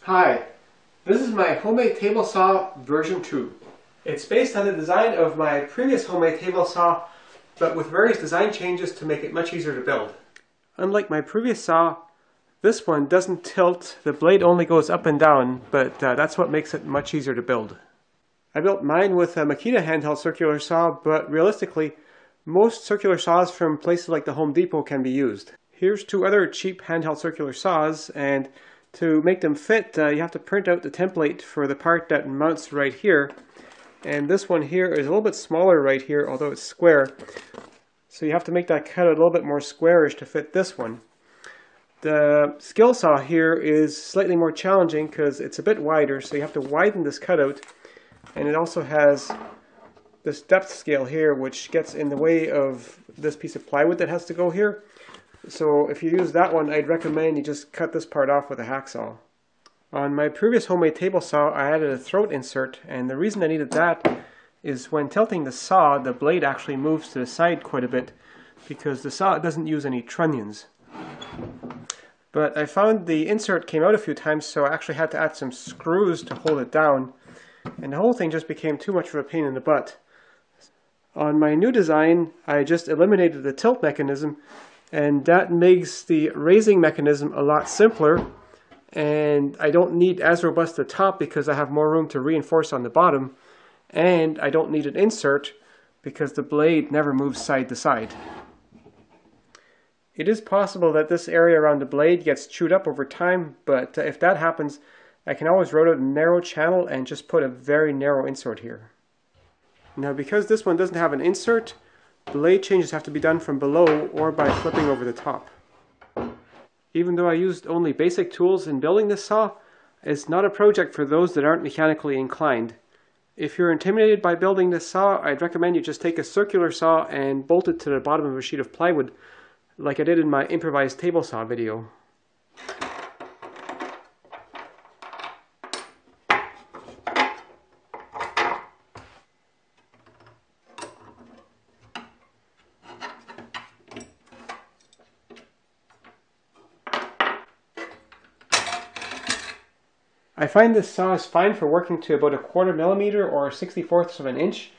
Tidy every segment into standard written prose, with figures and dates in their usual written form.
Hi, this is my homemade table saw version 2. It's based on the design of my previous homemade table saw, but with various design changes to make it much easier to build. Unlike my previous saw, this one doesn't tilt, the blade only goes up and down, but that's what makes it much easier to build. I built mine with a Makita handheld circular saw, but realistically, most circular saws from places like the Home Depot can be used. Here's two other cheap handheld circular saws, and to make them fit, you have to print out the template for the part that mounts right here. And this one here is a little bit smaller right here, although it's square. So you have to make that cut a little bit more squarish to fit this one. The skill saw here is slightly more challenging because it's a bit wider, so you have to widen this cutout. And it also has this depth scale here, which gets in the way of this piece of plywood that has to go here. So if you use that one, I'd recommend you just cut this part off with a hacksaw. On my previous homemade table saw, I added a throat insert, and the reason I needed that is when tilting the saw, the blade actually moves to the side quite a bit because the saw doesn't use any trunnions. But I found the insert came out a few times, so I actually had to add some screws to hold it down, and the whole thing just became too much of a pain in the butt. On my new design, I just eliminated the tilt mechanism, and that makes the raising mechanism a lot simpler, and I don't need as robust a top because I have more room to reinforce on the bottom, and I don't need an insert because the blade never moves side to side. It is possible that this area around the blade gets chewed up over time, but if that happens, I can always rotate a narrow channel and just put a very narrow insert here. Now, because this one doesn't have an insert, blade changes have to be done from below or by flipping over the top. Even though I used only basic tools in building this saw, it's not a project for those that aren't mechanically inclined. If you're intimidated by building this saw, I'd recommend you just take a circular saw and bolt it to the bottom of a sheet of plywood, like I did in my improvised table saw video. I find this saw is fine for working to about 1/4 millimeter or 64ths of an inch,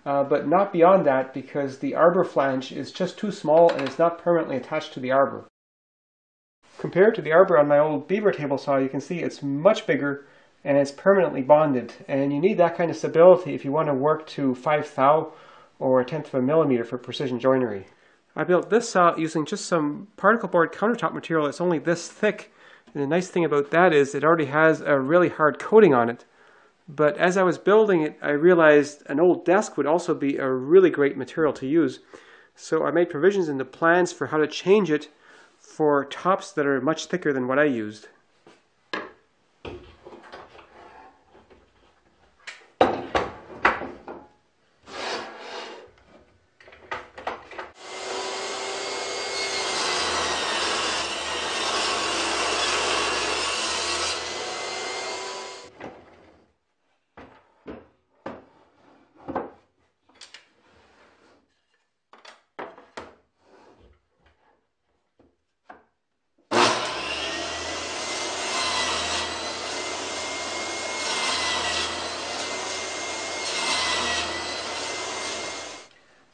but not beyond that because the arbor flange is just too small and it's not permanently attached to the arbor. Compared to the arbor on my old Beaver table saw, you can see it's much bigger and it's permanently bonded, and you need that kind of stability if you want to work to 5 thou or 1/10 of a millimeter for precision joinery. I built this saw using just some particle board countertop material that's only this thick. And the nice thing about that is it already has a really hard coating on it. But as I was building it, I realized an old desk would also be a really great material to use. So I made provisions in the plans for how to change it for tops that are much thicker than what I used.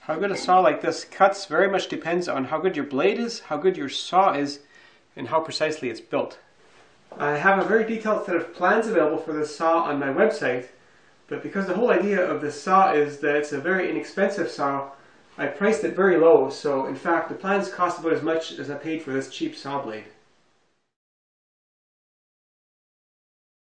How good a saw like this cuts very much depends on how good your blade is, how good your saw is, and how precisely it's built. I have a very detailed set of plans available for this saw on my website, but because the whole idea of this saw is that it's a very inexpensive saw, I priced it very low, so in fact the plans cost about as much as I paid for this cheap saw blade.